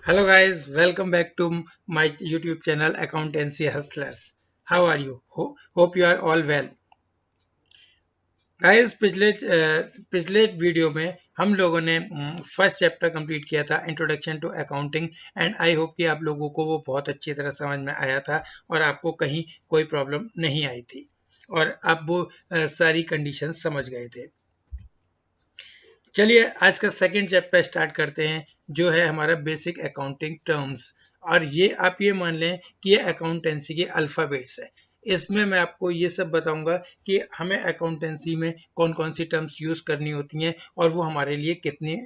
Hello guys, welcome back to my YouTube channel Accountancy Hustlers. How are you? Hope you are all well. Guys पिछले video में हम लोगों ने first chapter complete किया था, introduction to accounting, and I hope कि आप लोगों को वो बहुत अच्छी तरह समझ में आया था और आपको कहीं कोई प्रॉब्लम नहीं आई थी और आप वो सारी कंडीशन समझ गए थे। चलिए आज का सेकंड चैप्टर स्टार्ट करते हैं, जो है हमारा बेसिक अकाउंटिंग टर्म्स। और ये आप ये मान लें कि ये अकाउंटेंसी के अल्फ़ाबेट्स है। इसमें मैं आपको ये सब बताऊंगा कि हमें अकाउंटेंसी में कौन कौन सी टर्म्स यूज़ करनी होती हैं और वो हमारे लिए कितनी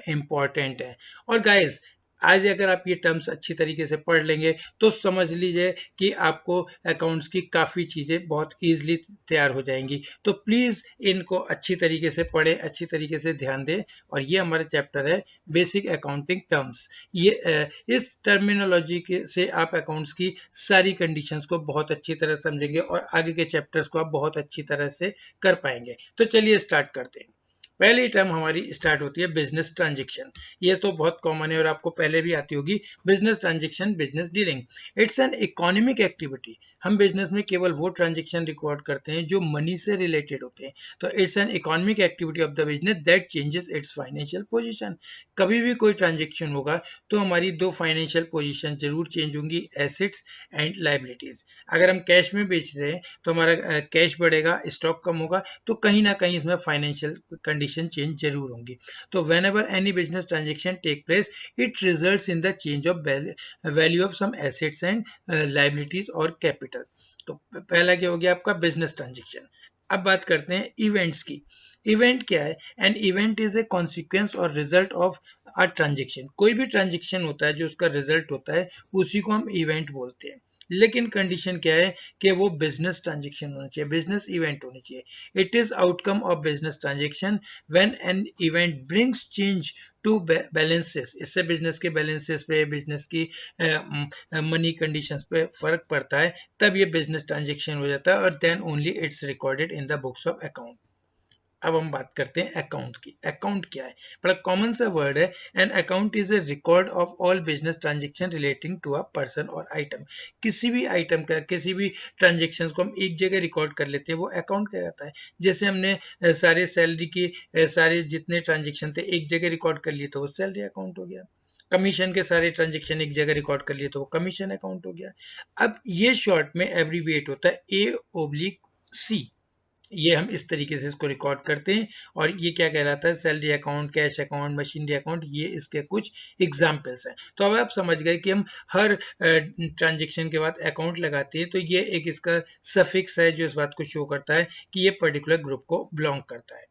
इम्पॉर्टेंट है। और गाइस, आज अगर आप ये टर्म्स अच्छी तरीके से पढ़ लेंगे तो समझ लीजिए कि आपको अकाउंट्स की काफ़ी चीज़ें बहुत ईजिली तैयार हो जाएंगी। तो प्लीज़ इनको अच्छी तरीके से पढ़ें, अच्छी तरीके से ध्यान दें। और ये हमारा चैप्टर है बेसिक अकाउंटिंग टर्म्स। इस टर्मिनोलॉजी के से आप अकाउंट्स की सारी कंडीशंस को बहुत अच्छी तरह समझेंगे और आगे के चैप्टर्स को आप बहुत अच्छी तरह से कर पाएंगे। तो चलिए स्टार्ट करते हैं। पहली टर्म हमारी स्टार्ट होती है बिजनेस ट्रांजेक्शन। ये तो बहुत कॉमन है और आपको पहले भी आती होगी। Business transaction, business dealing, it's an economic activity. हम बिजनेस में केवल वो ट्रांजेक्शन रिकॉर्ड करते हैं जो मनी से रिलेटेड होते हैं। तो it's an economic activity of the business that changes it's financial position. कभी भी कोई ट्रांजेक्शन होगा तो हमारी दो फाइनेंशियल पोजीशन जरूर चेंज होंगी, एसेट्स एंड लाइबिलिटीज। अगर हम कैश में बेच रहे हैं तो हमारा कैश बढ़ेगा, स्टॉक कम होगा, तो कहीं ना कहीं इसमें फाइनेंशियल कंडीशन चेंज जरूर होंगी। तो whenever any business transaction take place, it results in the change of value of some assets and liabilities और कैपिटल। तो पहला क्या हो गया आपका बिजनेस ट्रांजेक्शन। अब बात करते हैं इवेंट्स की। इवेंट क्या है? An event is a consequence और रिजल्ट ऑफ अ ट्रांजेक्शन। कोई भी ट्रांजेक्शन होता है जो उसका रिजल्ट होता है उसी को हम इवेंट बोलते हैं। लेकिन कंडीशन क्या है कि वो बिजनेस ट्रांजेक्शन होना चाहिए, बिजनेस इवेंट होनी चाहिए। It is outcome of business transaction when an event brings change to balances. इससे बिजनेस के बैलेंसेस पे, बिजनेस की मनी कंडीशंस पे फर्क पड़ता है, तब ये बिजनेस ट्रांजेक्शन हो जाता है और then only it's recorded in the books of account. अब हम बात करते हैं अकाउंट की। अकाउंट क्या है? बड़ा कॉमन सा वर्ड है। An account is a record of all business transaction relating to a person और आइटम। किसी भी आइटम का, किसी भी ट्रांजेक्शन को हम एक जगह रिकॉर्ड कर लेते हैं, वो अकाउंट कहलाता है। जैसे हमने सारे सैलरी की सारे जितने ट्रांजेक्शन थे एक जगह रिकॉर्ड कर लिए तो वो सैलरी अकाउंट हो गया। कमीशन के सारे ट्रांजेक्शन एक जगह रिकॉर्ड कर लिए तो वो कमीशन अकाउंट हो गया। अब ये शॉर्ट में एब्रीविएट होता है A/C। ये हम इस तरीके से इसको रिकॉर्ड करते हैं और ये क्या कहलाता है? Salary account, cash account, machinery account. ये इसके कुछ एग्जाम्पल्स हैं। तो अब आप समझ गए कि हम हर ट्रांजेक्शन के बाद अकाउंट लगाते हैं तो ये एक इसका सफिक्स है जो इस बात को शो करता है कि ये पर्टिकुलर ग्रुप को बिलोंग करता है।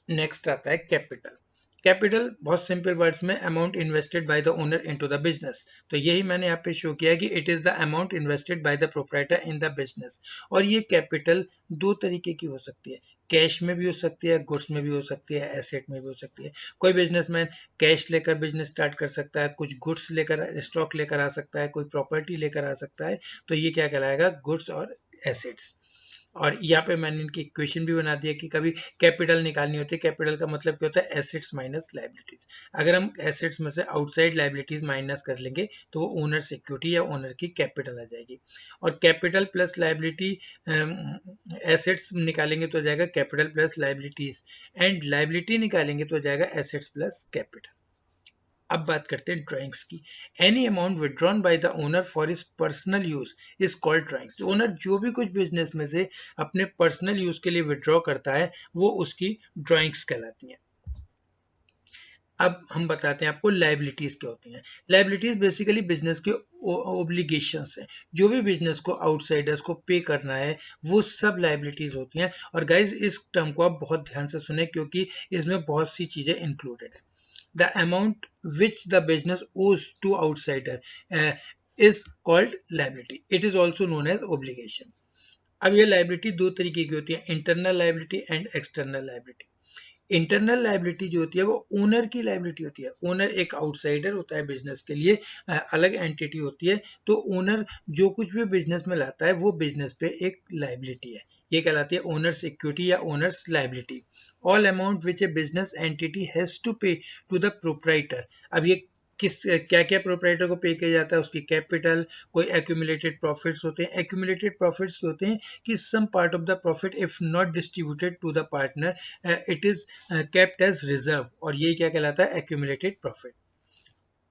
नेक्स्ट आता है कैपिटल। कैपिटल बहुत सिंपल वर्ड्स में amount invested by the owner into the business. तो यही मैंने यहाँ पे शो किया कि it is the amount invested by the proprietor in the business. और ये कैपिटल दो तरीके की हो सकती है। कैश में भी हो सकती है, गुड्स में भी हो सकती है, एसेट में भी हो सकती है। कोई बिजनेसमैन कैश लेकर बिजनेस स्टार्ट कर सकता है, कुछ गुड्स लेकर, स्टॉक लेकर आ सकता है, कोई प्रॉपर्टी लेकर आ सकता है। तो ये क्या कहलाएगा? गुड्स और एसेट्स। और यहाँ पे मैंने इनकी इक्वेशन भी बना दिया कि कभी कैपिटल निकालनी होती है। कैपिटल का मतलब क्या होता है? Assets minus liabilities. अगर हम एसेट्स में से आउटसाइड लाइबिलिटीज माइनस कर लेंगे तो वो ओनर सिक्योरिटी या ओनर की कैपिटल आ जाएगी। और कैपिटल प्लस लाइबिलिटी, एसेट्स निकालेंगे तो हो जाएगा capital plus liabilities, and liability निकालेंगे तो हो जाएगा एसेट्स प्लस कैपिटल। अब बात करते हैं ड्राइंग्स की। Any amount withdrawn by the owner for his personal use is called drawings. Owner जो भी कुछ बिजनेस में से अपने पर्सनल यूज के लिए विड्रॉ करता है वो उसकी ड्राइंग्स कहलाती हैं। अब हम बताते हैं आपको लाइबिलिटीज क्या होती हैं। लाइबिलिटीज बेसिकली बिजनेस के ओब्लिगेशंस हैं। जो भी बिजनेस को आउटसाइडर्स को पे करना है वो सब लाइबिलिटीज होती हैं। और गाइज इस टर्म को आप बहुत ध्यान से सुने क्योंकि इसमें बहुत सी चीजें इंक्लूडेड है। The amount which the business owes to outsider is called liability. It is also known as obligation. अब ये लाइबिलिटी दो तरीके की होती है, internal liability and external liability. Internal liability जो होती है वो ओनर की लाइबिलिटी होती है। ओनर एक आउटसाइडर होता है बिजनेस के लिए, अलग एंटिटी होती है। तो ओनर जो कुछ भी बिजनेस में लाता है वो बिजनेस पे एक लाइबिलिटी है। ये कहलाती है ओनर्स इक्विटी या owners liability. All amount which a business entity has to pay to the proprietor. अब ये किस क्या क्या प्रोप्राइटर को पे किया जाता है, उसकी कैपिटल, कोई एक्यूमुलेटेड प्रॉफिट्स होते हैं। एक्यूमुलेटेड प्रॉफिट्स होते हैं कि some part of the profit if not distributed to the partner it is kept as reserve, और ये क्या कहलाता है, एक्यूमुलेटेड प्रॉफिट।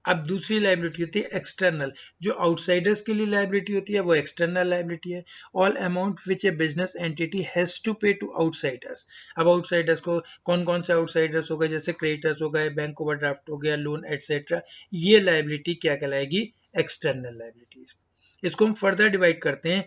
अब दूसरी लाइबिलिटी होती है एक्सटर्नल, जो आउटसाइडर्स के लिए लाइबिलिटी होती है वो एक्सटर्नल लाइबिलिटी है। All amount which a business entity has to pay to outsiders. अब आउटसाइडर्स को कौन कौन से आउटसाइडर्स हो गए, जैसे क्रेडिटर्स हो गए, बैंक ओवरड्राफ्ट हो गया, लोन एटसेट्रा, ये लाइबिलिटी क्या कहलाएगी, एक्सटर्नल लाइबिलिटीज। इसको हम फर्दर डिवाइड करते हैं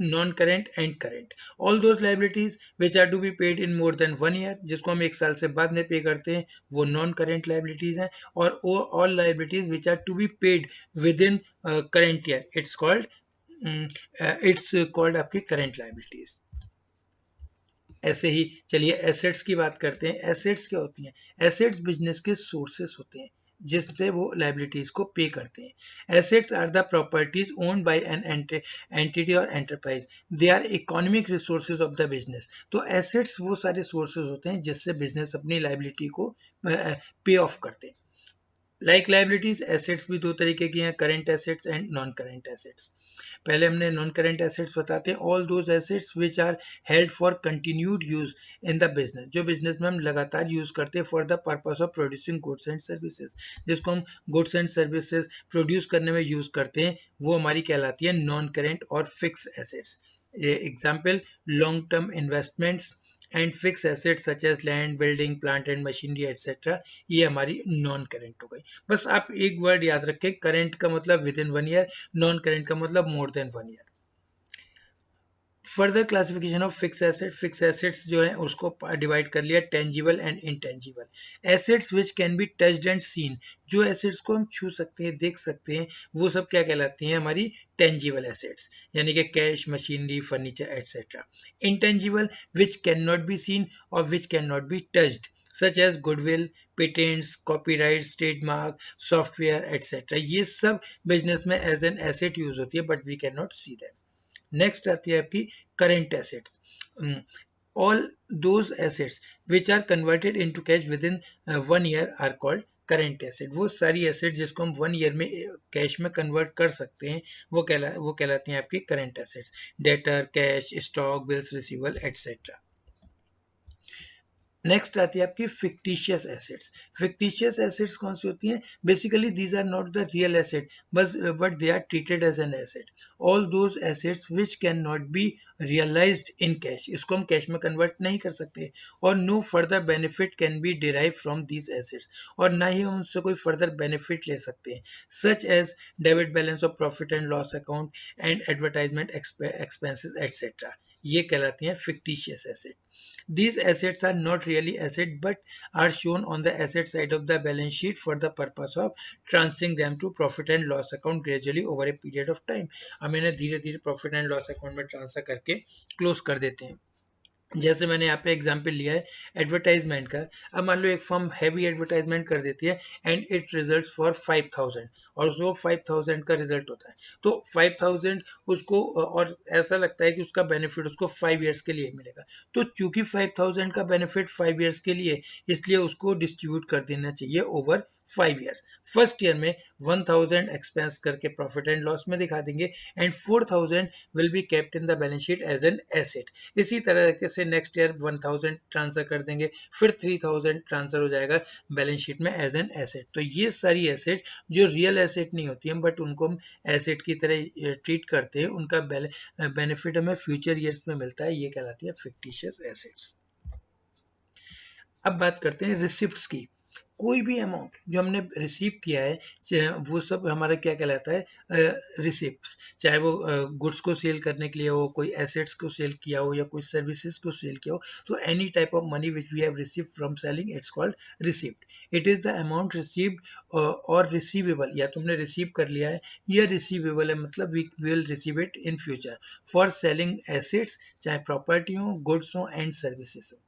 non current and current. All those liabilities which are to be paid in more than 1 year, जिसको हम 1 साल से बाद में पे करते हैं, वो नॉन करेंट लाइबिलिटीज हैं। और all liabilities which are to be paid within current year, it's called आपकी करेंट लाइबिलिटीज। ऐसे ही चलिए एसेट्स की बात करते हैं। एसेट्स क्या होती हैं, एसेट्स बिजनेस के सोर्सेस होते हैं जिससे वो लाइबिलिटीज को पे करते हैं। Assets are the properties owned by an entity और enterprise, they are economic resources of the business. तो एसेट्स वो सारे सोर्सेज होते हैं जिससे बिजनेस अपनी लाइबिलिटी को पे ऑफ करते हैं। लाइक लाइबिलिटीज, एसेट्स भी दो तरीके की हैं, current assets and non current assets. पहले हमने नॉन करेंट एसेट्स बताते हैं, all those assets which are held for continued use in the business, जो बिजनेस में हम लगातार यूज करते हैं for the purpose of producing goods and services, जिसको हम गुड्स एंड सर्विसेज प्रोड्यूस करने में यूज करते हैं, वो हमारी कहलाती है नॉन करेंट और fix assets. Example, long term investments and fix assets such as land, building, plant and machinery etcetera, ये हमारी नॉन करेंट हो गई। बस आप एक वर्ड याद रखें, करेंट का मतलब within 1 year, non current का मतलब more than 1 year. Further classification of fix asset, fix assets जो है उसको डिवाइड कर लिया tangible and intangible. Assets which can be touched and seen, जो एसेट्स को हम छू सकते हैं, देख सकते हैं, वो सब क्या कहलाती हैं, हमारी टेंजिबल एसेट्स, यानी कि cash, machinery, furniture etcetera. Intangible which can not be seen और which can not be touched, such as goodwill, patents, copyright, trademark, software etcetera, ये सब बिजनेस में एज एन एसेट यूज होती है but we can not see them. Next आती है आपकी current assets. All those assets which are converted into cash within 1 year are called current asset. वो सारी एसेट जिसको हम 1 ईयर में कैश में कन्वर्ट कर सकते हैं वो कहलाती हैं आपकी current assets. Debtor, cash, stock, bills receivable etcetera. Next आती है आपकी फिक्टिशियस एसेट्स। फिक्टिशियस एसेट्स कौन सी होती हैं, basically these are not the real asset but they are treated as an asset. All those assets which can not be realised in cash, इसको हम cash में कन्वर्ट नहीं कर सकते, और no further benefit can be derive from these assets, और ना ही हम उनसे कोई फर्दर बेनिफिट ले सकते हैं, such as debit balance of profit and loss account and advertisement expenses et cetera. ये कहलाती हैं fictitious asset. These assets are not really asset but are shown on the asset side of the balance sheet for the purpose of transferring them to profit and loss account gradually over a period of time. हम इन्हें धीरे धीरे profit and loss account में transfer करके close कर देते हैं। जैसे मैंने यहाँ पे एग्जांपल लिया है एडवर्टाइजमेंट का। अब मान लो एक फर्म हैवी एडवर्टाइजमेंट कर देती है एंड इट रिजल्ट्स फॉर 5000, और उसको 5000 का रिजल्ट होता है, तो 5000 उसको, और ऐसा लगता है कि उसका बेनिफिट उसको 5 इयर्स के लिए मिलेगा, तो चूंकि 5000 का बेनिफिट 5 इयर्स के लिए, इसलिए उसको डिस्ट्रीब्यूट कर देना चाहिए ओवर 5 इयर्स। फर्स्ट ईयर में 1000 एक्सपेंस करके प्रॉफिट एंड लॉस में दिखा देंगे and 4000 will be kept in the balance sheet as an asset. इसी तरह से नेक्स्ट ईयर 1000 ट्रांसफर कर देंगे, फिर 3000 ट्रांसफर हो जाएगा बैलेंस शीट में एज एन एसेट। तो ये सारी एसेट जो रियल एसेट नहीं होती हैं बट उनको हम एसेट की तरह ट्रीट करते हैं, उनका बेनिफिट हमें फ्यूचर ईयर्स में मिलता है, ये कहलाती है फिक्टिशियस एसेट्स। अब बात करते हैं रिसिप्ट्स की। कोई भी अमाउंट जो हमने रिसीव किया है वो सब हमारा क्या कहलाता है, रिसिप्ट्स। चाहे वो गुड्स को सेल करने के लिए हो, कोई एसेट्स को सेल किया हो, या कोई सर्विसेज को सेल किया हो, तो any type of money which we have received from selling it's called receipt. It is the amount received और रिसीवेबल, या तुमने रिसीव कर लिया है या रिसीवेबल है, मतलब we will receive it in future for selling assets, चाहे प्रॉपर्टी हो, गुड्स हो एंड सर्विसेज हो।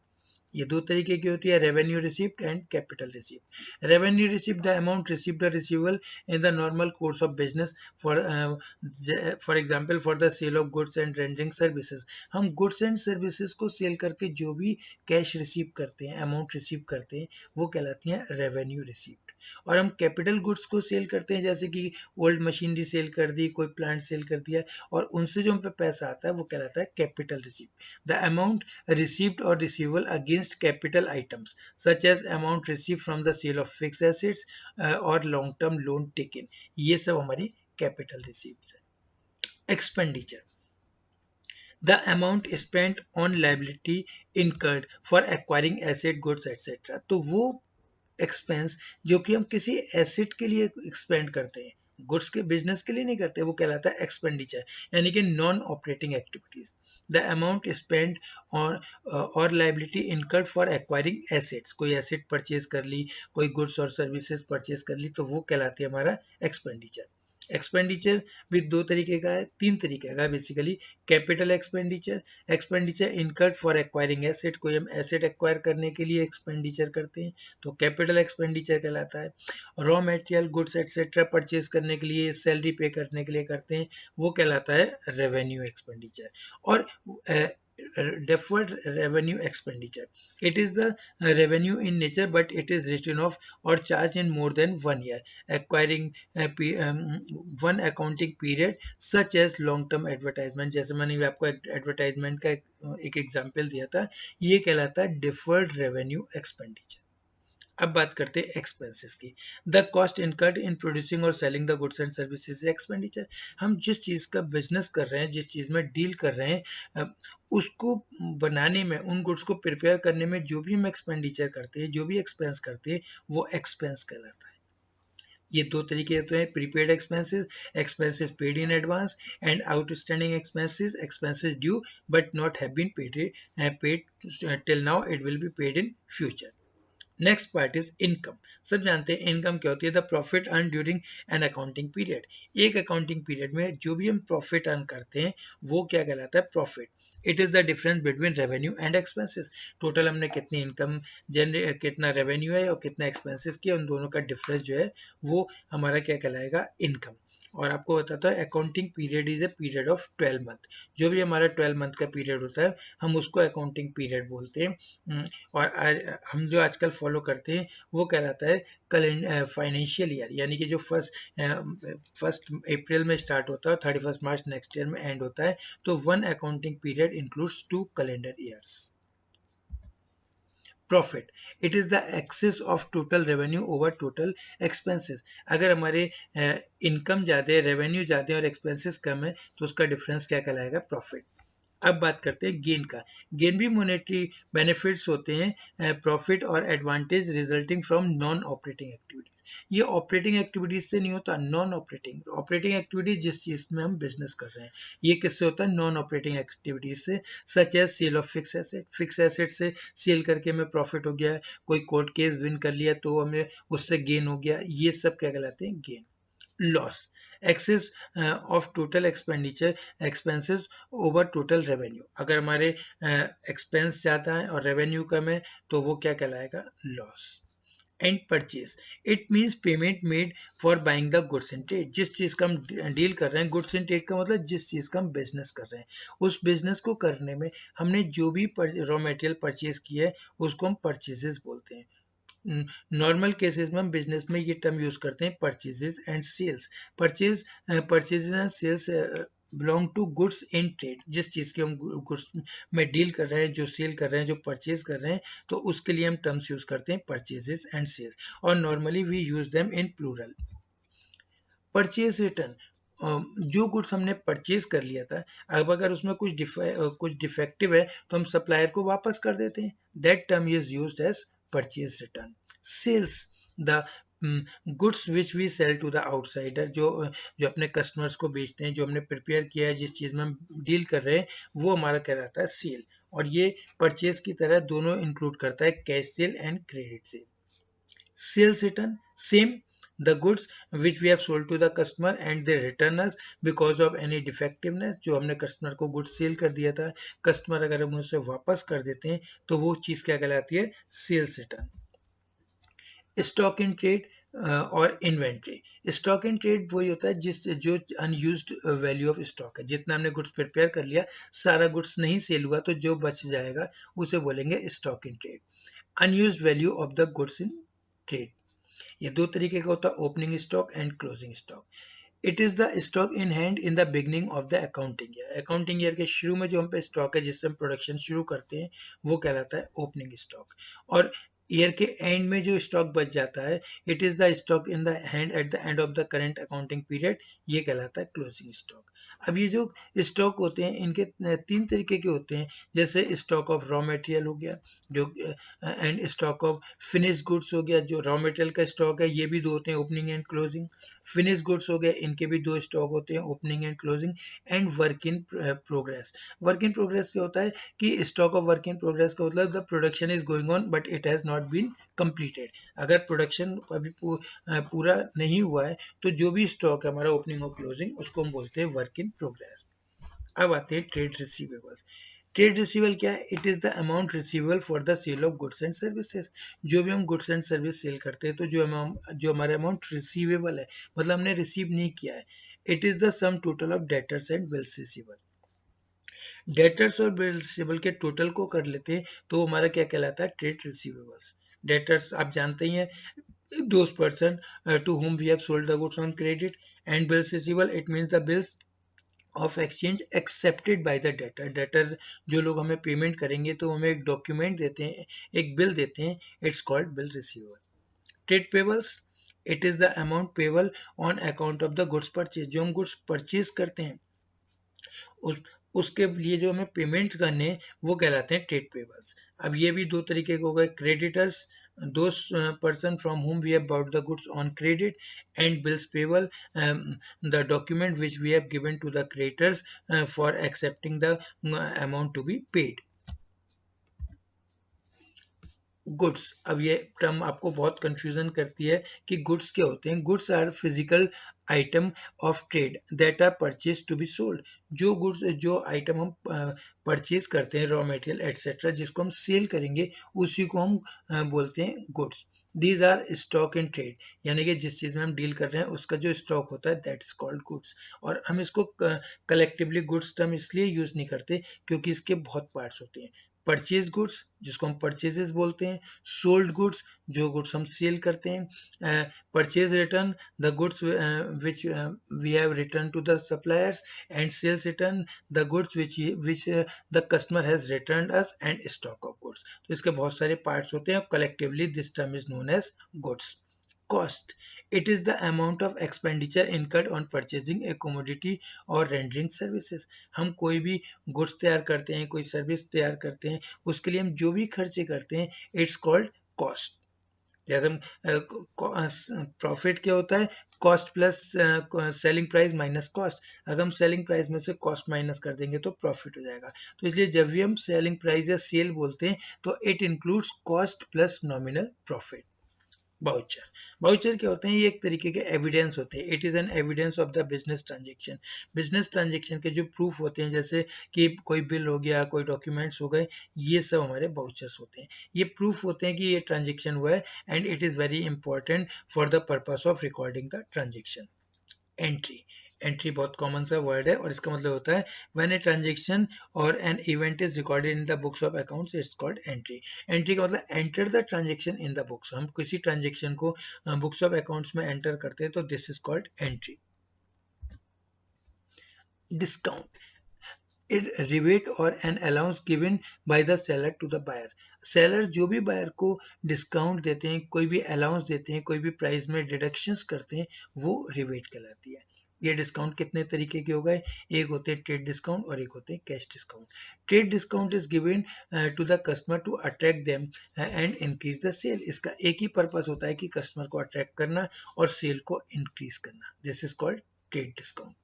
ये दो तरीके की होती है, revenue receipt and capital receipt. Revenue receipt the amount receipt और receivable in the normal course of business for example for the sale of goods and rendering services. हम गुड्स एंड सर्विसेज को सेल करके जो भी cash receive करते हैं, amount receive करते हैं, वो कहलाती हैं रेवेन्यू रिसिप्ट। और हम कैपिटल गुड्स को सेल करते हैं, जैसे कि ओल्ड मशीनरी सेल कर दी, कोई प्लांट सेल कर दिया, और उनसे जो हम पे पैसा आता है वो कहलाता है capital receipt. The amount received और receivable against capital items such as amount receive from the sale of fix assets और लॉन्ग टर्म लोन टेकन, ये सब हमारी कैपिटल रिसीप्ट है। Expenditure, the amount spent on liability incurred for acquiring asset goods etc। तो वो expense जो कि हम किसी एसेट के लिए एक्सपेंड करते हैं, गुड्स के बिजनेस के लिए नहीं करते, वो कहलाता है एक्सपेंडिचर, यानी कि non operating activities. The amount spend और liability incurred for acquiring assets, कोई एसेट परचेज कर ली, कोई गुड्स और सर्विसेज परचेज कर ली, तो वो कहलाती है हमारा एक्सपेंडिचर। एक्सपेंडिचर भी दो तरीके का है, तीन तरीके का है basically. Capital expenditure, expenditure incurred for acquiring asset, कोई हम एसेट एक्वायर करने के लिए एक्सपेंडिचर करते हैं तो कैपिटल एक्सपेंडिचर कहलाता है। Raw material goods etcetera purchase करने के लिए, सैलरी पे करने के लिए करते हैं, वो कहलाता है रेवेन्यू एक्सपेंडिचर। और deferred revenue expenditure, it is the revenue in nature but it is written off or charged in more than 1 year acquiring one accounting period such as long term advertisement। जैसे मैंने आपको advertisement का एक example दिया था, ये कहलाता है deferred revenue expenditure। अब बात करते हैं एक्सपेंसेस की। The cost incurred in producing और selling the goods and services expenditure. हम जिस चीज़ का बिजनेस कर रहे हैं, जिस चीज़ में डील कर रहे हैं, उसको बनाने में, उन गुड्स को प्रिपेयर करने में जो भी हम एक्सपेंडिचर करते हैं, जो भी एक्सपेंस करते हैं, वो एक्सपेंस कहलाता है। ये दो तरीके होते हैं, prepaid expenses, expenses paid in advance, and outstanding expenses, expenses due but not have been paid till now, it will be paid in future. Next part is income. सब जानते हैं इनकम क्या होती है, the profit earn during an accounting period. एक accounting period में जो भी हम प्रॉफिट अर्न करते हैं वो क्या कहलाता है, profit. It is the difference between revenue and expenses. Total हमने कितनी इनकम जनरेट, कितना रेवेन्यू है और कितना एक्सपेंसेस किया, उन दोनों का डिफरेंस जो है वो हमारा क्या कहलाएगा, इनकम। और आपको बताता है accounting period is a period of 12 month. जो भी हमारा 12 मंथ का पीरियड होता है हम उसको अकाउंटिंग पीरियड बोलते हैं। और हम जो आजकल फॉलो करते हैं वो कहलाता है फाइनेंशियल ईयर, यानी कि जो फर्स्ट अप्रैल में स्टार्ट होता है, 31 मार्च नेक्स्ट ईयर में एंड होता है। तो one accounting period includes 2 calendar years. Profit, it is the excess of total revenue over total expenses. अगर हमारे इनकम ज़्यादा है, रेवेन्यू ज़्यादा है और एक्सपेंसेस कम है तो उसका डिफरेंस क्या कहलाएगा, प्रॉफिट। अब बात करते हैं गेन का। गेन भी मॉनेटरी बेनिफिट्स होते हैं, प्रॉफिट और advantage resulting from non operating activities. ये ऑपरेटिंग एक्टिविटीज से नहीं होता, नॉन ऑपरेटिंग। ऑपरेटिंग एक्टिविटीज जिस चीज में हम बिजनेस कर रहे हैं, ये किससे होता है, नॉन ऑपरेटिंग एक्टिविटीज से, such as sale of fix asset. Fix asset से सेल करके हमें प्रॉफिट हो गया, कोई कोर्ट केस विन कर लिया तो हमें उससे गेन हो गया, ये सब क्या कहलाते हैं, gain. Loss, excess of total expenditure expenses over total revenue. अगर हमारे एक्सपेंस ज़्यादा है और रेवेन्यू कम है तो वो क्या कहलाएगा, loss. And purchase, it means payment made for buying the goods in trade. जिस चीज़ का हम डील कर रहे हैं, गुड्स इन ट्रेड का मतलब जिस चीज़ का हम बिजनेस कर रहे हैं, उस बिजनेस को करने में हमने जो भी रॉ मटेरियल परचेज किया है उसको हम परचेजेस बोलते हैं। नॉर्मल केसेस में हम बिजनेस में ये टर्म यूज करते हैं, purchases and sales. Purchases and sales belong to goods in trade. जिस चीज़ की हम गुड्स में डील कर रहे हैं, जो सेल कर रहे हैं, जो परचेज कर रहे हैं, तो उसके लिए हम टर्म्स यूज करते हैं परचेजेस एंड सेल्स, और normally we use them in plural. Purchase return, जो गुड्स हमने परचेज कर लिया था, अब अगर उसमें कुछ डिफेक्टिव है तो हम सप्लायर को वापस कर देते हैं, that term is used as purchase return. Sales, the goods which we sell to the outsider, जो अपने कस्टमर्स को बेचते हैं, जो हमने प्रिपेयर किया है, जिस चीज़ में हम डील कर रहे हैं, वो हमारा कहलाता है सेल। और ये परचेज की तरह दोनों इंक्लूड करता है, cash sale and credit sale. Sales return same, the goods which we have sold to the customer and they return us because of any defectiveness, जो हमने कस्टमर को गुड्स सेल कर दिया था, कस्टमर अगर हम उसे वापस कर देते हैं तो वो चीज क्या कहलाती है, sales return. Stock in trade और इन्वेंट्री। स्टॉक इन ट्रेड वही होता है जो अनयूज्ड वैल्यू ऑफ स्टॉक है, जितना हमने गुड्स प्रिपेयर कर लिया, सारा गुड्स नहीं सेल हुआ तो जो बच जाएगा उसे बोलेंगे stock in trade. Unused value of the goods in trade, ये दो तरीके का होता है, opening stock and closing stock. It is the stock in hand in the beginning of the accounting year, accounting year के शुरू में जो हम पे स्टॉक है जिससे हम प्रोडक्शन शुरू करते हैं वो कहलाता है ओपनिंग स्टॉक। और ईयर के एंड में जो स्टॉक बच जाता है, it is the stock in the hand eight the end of the current accounting period, ये कहलाता है क्लोजिंग स्टॉक। अब ये जो स्टॉक होते हैं इनके तीन तरीके के होते हैं, जैसे स्टॉक ऑफ रॉ मटेरियल हो गया, जो and stock of finish goods हो गया, जो रॉ मटेरियल का स्टॉक है ये भी दो होते हैं, opening and closing. Finish goods हो गए, इनके भी दो स्टॉक होते हैं, opening and closing. And work in progress, work in progress क्या होता है कि stock of work in progress का मतलब the production is going on but it has not been completed, अगर प्रोडक्शन अभी पूरा नहीं हुआ है तो जो भी स्टॉक है हमारा ओपनिंग और क्लोजिंग उसको हम बोलते हैं वर्क इन प्रोग्रेस। अब आते हैं ट्रेड रिसीवेबल्स। ट्रेड रिसीवेबल क्या है, it is the amount receivable for the sale of goods and services. जो भी हम गुड्स एंड सर्विस सेल करते हैं तो जो हमारा अमाउंट रिसीवेबल है, मतलब हमने रिसीव नहीं किया है, it is the sum total of debtors and bills receivable. Debtors और बिल रिसीवेबल के टोटल को कर लेते हैं तो हमारा क्या कहलाता है, ट्रेड रिसीवेबल्स। डेटर्स आप जानते ही हैं, those person to whom we have sold the goods on credit, and bills receivable it means the bills of exchange accepted by the debtor. Debtor जो लोग हमें पेमेंट करेंगे तो हमें एक डॉक्यूमेंट देते हैं, एक बिल देते हैं, it's called bill receivable. Trade payables, it is the amount payable on account of the goods purchase, जो हम गुड्स परचेज करते हैं उस उसके लिए जो हमें पेमेंट करने हैं वो कहलाते हैं ट्रेड पेबल्स। अब ये भी दो तरीके के हो गए, creditors, those person from whom we have bought the goods on credit, and bills payable, the document which we have given to the creditors for accepting the amount to be paid। Goods, अब ये term आपको बहुत confusion करती है कि goods क्या होते हैं। Goods are physical item of trade that are purchase to be sold. जो गुड्स, जो आइटम हम परचेज करते हैं, रॉ मटेरियल एटसेट्रा, जिसको हम सेल करेंगे उसी को हम बोलते हैं goods. These are stock in trade, यानी कि जिस चीज में हम डील कर रहे हैं उसका जो स्टॉक होता है दैट इज कॉल्ड गुड्स। और हम इसको कलेक्टिवली गुड्स टर्म इसलिए यूज नहीं करते क्योंकि इसके बहुत पार्ट्स होते हैं। परचेज गुड्स जिसको हम परचेजेस बोलते हैं, सोल्ड गुड्स जो गुड्स हम सेल करते हैं, purchase return the goods which we have return to the suppliers, and sales return the goods which the customer has return us, and stock of goods. तो इसके बहुत सारे पार्ट्स होते हैं, collectively this term is known as goods. Cost, it is the amount of expenditure incurred on purchasing a commodity or rendering services। हम कोई भी goods तैयार करते हैं, कोई सर्विस तैयार करते हैं, उसके लिए हम जो भी खर्चे करते हैं इट्स कॉल्ड कॉस्ट। जैसे हम प्रॉफिट क्या होता है, cost plus selling price minus cost. अगर हम सेलिंग प्राइस में से कॉस्ट माइनस कर देंगे तो प्रॉफिट हो जाएगा। तो इसलिए जब भी हम सेलिंग प्राइस या सेल बोलते हैं तो it includes cost plus nominal profit. Voucher, voucher क्या होते हैं, ये एक तरीके के एविडेंस होते हैं। It is an evidence of the business transaction. Business transaction के जो प्रूफ होते हैं, जैसे कि कोई बिल हो गया, कोई डॉक्यूमेंट्स हो गए, ये सब हमारे बाउचर्स होते हैं। ये प्रूफ होते हैं कि ये ट्रांजेक्शन हुआ है, and it is very important for the purpose of recording the transaction. Entry, entry बहुत कॉमन सा वर्ड है और इसका मतलब होता है व्हेन ए ट्रांजेक्शन और an event is recorded in the books of accounts it's called entry. Entry का मतलब enter the transaction in the books. हम किसी ट्रांजेक्शन को बुक्स ऑफ अकाउंट्स में एंटर करते हैं तो this is called entry. Discount, it rebate or an allowance given by the seller to the buyer। Seller जो भी बायर को डिस्काउंट देते हैं, कोई भी अलाउंस देते हैं, कोई भी प्राइस में डिडक्शंस करते हैं, वो रिबेट कहलाती है। ये डिस्काउंट कितने तरीके के हो गए, एक होते हैं ट्रेड डिस्काउंट और एक होते हैं cash discount. Trade discount is given to the customer to attract them and increase the sale. इसका एक ही पर्पस होता है कि कस्टमर को अट्रैक्ट करना और सेल को इंक्रीज करना। This is called trade discount.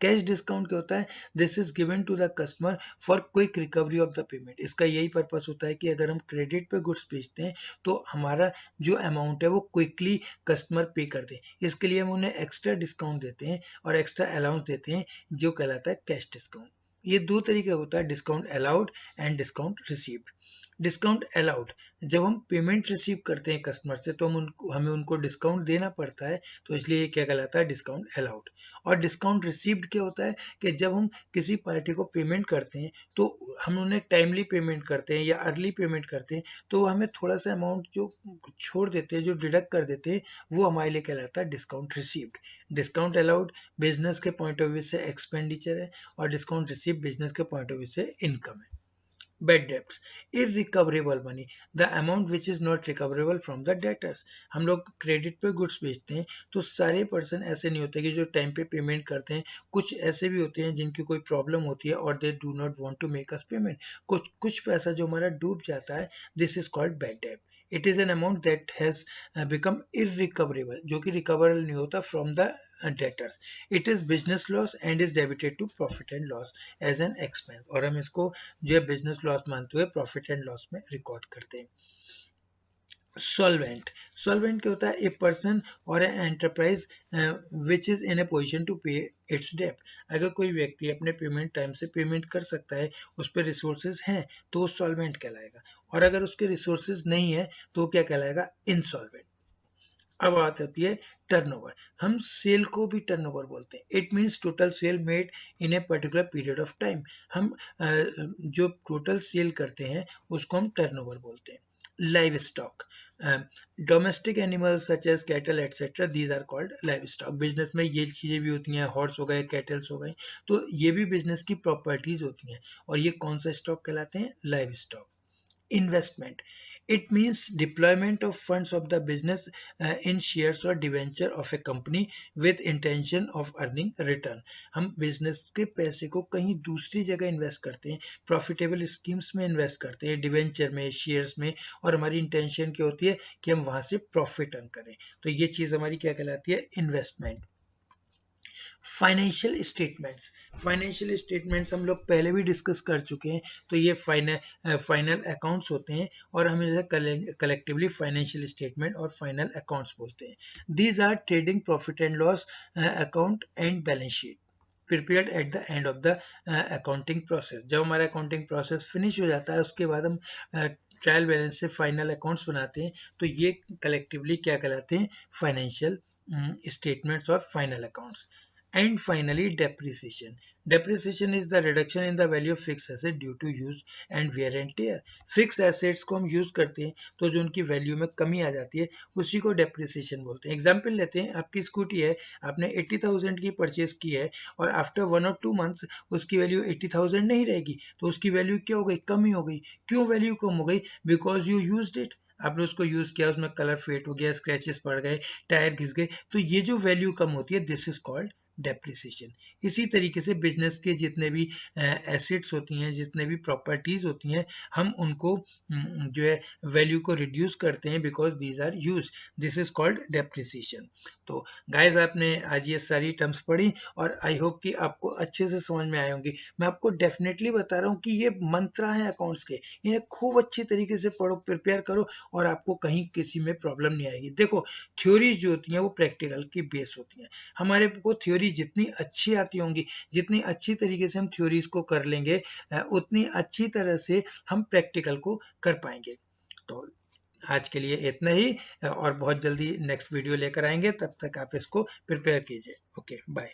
Cash discount क्या होता है? This is given to the customer for quick recovery of the payment. इसका यही पर्पस होता है कि अगर हम क्रेडिट पे गुड्स बेचते हैं तो हमारा जो अमाउंट है वो क्विकली कस्टमर पे कर दे, इसके लिए हम उन्हें एक्स्ट्रा डिस्काउंट देते हैं और एक्स्ट्रा अलाउंस देते हैं, जो कहलाता है कैश डिस्काउंट। ये दो तरीके होता है, discount allowed and discount received. Discount allowed, जब हम पेमेंट रिसीव करते हैं कस्टमर से तो हमें उनको डिस्काउंट देना पड़ता है, तो इसलिए ये क्या कहलाता है? Discount allowed. और डिस्काउंट रिसीव्ड क्या होता है कि जब हम किसी पार्टी को पेमेंट करते हैं तो हम उन्हें टाइमली पेमेंट करते हैं या अर्ली पेमेंट करते हैं, तो हमें थोड़ा सा अमाउंट जो छोड़ देते हैं, जो डिडक्ट कर देते हैं, वो हमारे लिए कहलाता है discount received. Discount allowed business के पॉइंट ऑफ व्यू से एक्सपेंडिचर है और डिस्काउंट रिसीव बिजनेस के पॉइंट ऑफ व्यू से इनकम है। Bad debts, irrecoverable money, the amount which is not recoverable from the debtors। हम लोग क्रेडिट पे गुड्स बेचते हैं तो सारे पर्सन ऐसे नहीं होते कि जो टाइम पे पेमेंट करते हैं, कुछ ऐसे भी होते हैं जिनकी कोई प्रॉब्लम होती है और they do not want to make us payment. कुछ पैसा जो हमारा डूब जाता है, this is called bad debt. It is an amount that has become irrecoverable, जो कि रिकवरेबल नहीं होता from the debtors। it is business loss and is debited to profit and loss as an expense, और हम इसको जो है business loss मानते हुए प्रॉफिट एंड लॉस में रिकॉर्ड करते हैं। सॉल्वेंट, सॉल्वेंट क्या होता है? A person or an enterprise which is in a position to pay its debt. अगर कोई व्यक्ति अपने पेमेंट टाइम से पेमेंट कर सकता है, उस पर रिसोर्सेज हैं, तो वो सॉल्वेंट कहलाएगा, और अगर उसके रिसोर्सेज नहीं है तो वो क्या कहलाएगा? इनसॉल्वेंट। अब बात होती है टर्नओवर। हम सेल को भी टर्नओवर बोलते हैं। It means total sale made in a particular period of time. हम जो टोटल सेल करते हैं उसको हम टर्नओवर बोलते हैं। Live stock, domestic animals such as cattle et cetera, these are called live stock. Business में ये चीजें भी होती हैं, हॉर्स हो गए, कैटल्स हो गए, तो ये भी बिजनेस की प्रॉपर्टीज होती हैं, और ये कौन सा स्टॉक कहलाते हैं? Live stock. Investment, it means deployment of funds of the business in shares or debenture of a company with intention of earning return। हम बिजनेस के पैसे को कहीं दूसरी जगह इन्वेस्ट करते हैं, प्रॉफिटेबल स्कीम्स में इन्वेस्ट करते हैं, डिवेंचर में, शेयर्स में, और हमारी इंटेंशन क्या होती है कि हम वहां से प्रॉफिट अर्न करें, तो ये चीज हमारी क्या कहलाती है? Investment. Financial statements, financial statements हम लोग पहले भी डिस्कस कर चुके हैं, तो ये फाइनल अकाउंट्स होते हैं, और हम इसे कलेक्टिवली फाइनेंशियल स्टेटमेंट और फाइनल अकाउंट्स बोलते हैं। These are trading profit and loss account and balance sheet prepared at the end of the accounting process. जब हमारा अकाउंटिंग प्रोसेस फिनिश हो जाता है, उसके बाद हम ट्रायल बैलेंस से फाइनल अकाउंट्स बनाते हैं, तो ये कलेक्टिवली क्या कहलाते हैं? फाइनेंशियल स्टेटमेंट्स और final accounts. And finally, depreciation. Depreciation is the reduction in the value of fixed asset due to use and wear and tear। Fixed assets को हम यूज करते हैं तो जो उनकी वैल्यू में कमी आ जाती है, उसी को डेप्रिसिएशन बोलते हैं। एग्जाम्पल लेते हैं, आपकी स्कूटी है, आपने 80,000 की परचेज की है, और आफ्टर 1 और 2 मंथ्स उसकी वैल्यू 80,000 नहीं रहेगी, तो उसकी वैल्यू क्या हो गई? कम ही हो गई। क्यों वैल्यू कम हो गई? बिकॉज यू यूज्ड इट, आपने उसको यूज किया, उसमें कलर फेड हो गया, स्क्रैचेस पड़ गए, टायर घिस गए, तो ये जो वैल्यू कम होती है, दिस इज कॉल्ड डेप्रिसिएशन। इसी तरीके से बिजनेस के जितने भी एसेट्स होती हैं, जितने भी प्रॉपर्टीज होती हैं, हम उनको जो है वैल्यू को रिड्यूस करते हैं, because these are use, this is called depreciation. तो गाइस, आपने आज ये सारी टर्म्स पढ़ी और आई होप कि आपको अच्छे से समझ में आए होंगे। मैं आपको डेफिनेटली बता रहा हूँ कि ये मंत्रा है अकाउंट्स के, इन्हें खूब अच्छी तरीके से पढ़ो, प्रिपेयर करो, और आपको कहीं किसी में प्रॉब्लम नहीं आएगी। देखो, थ्योरीज जो होती हैं वो प्रैक्टिकल की बेस होती हैं। हमारे को थ्योरी जितनी अच्छी आती होंगी, जितनी अच्छी तरीके से हम थ्योरीज को कर लेंगे, उतनी अच्छी तरह से हम प्रैक्टिकल को कर पाएंगे। तो आज के लिए इतना ही, और बहुत जल्दी नेक्स्ट वीडियो लेकर आएंगे, तब तक आप इसको प्रिपेयर कीजिए। Okay, bye.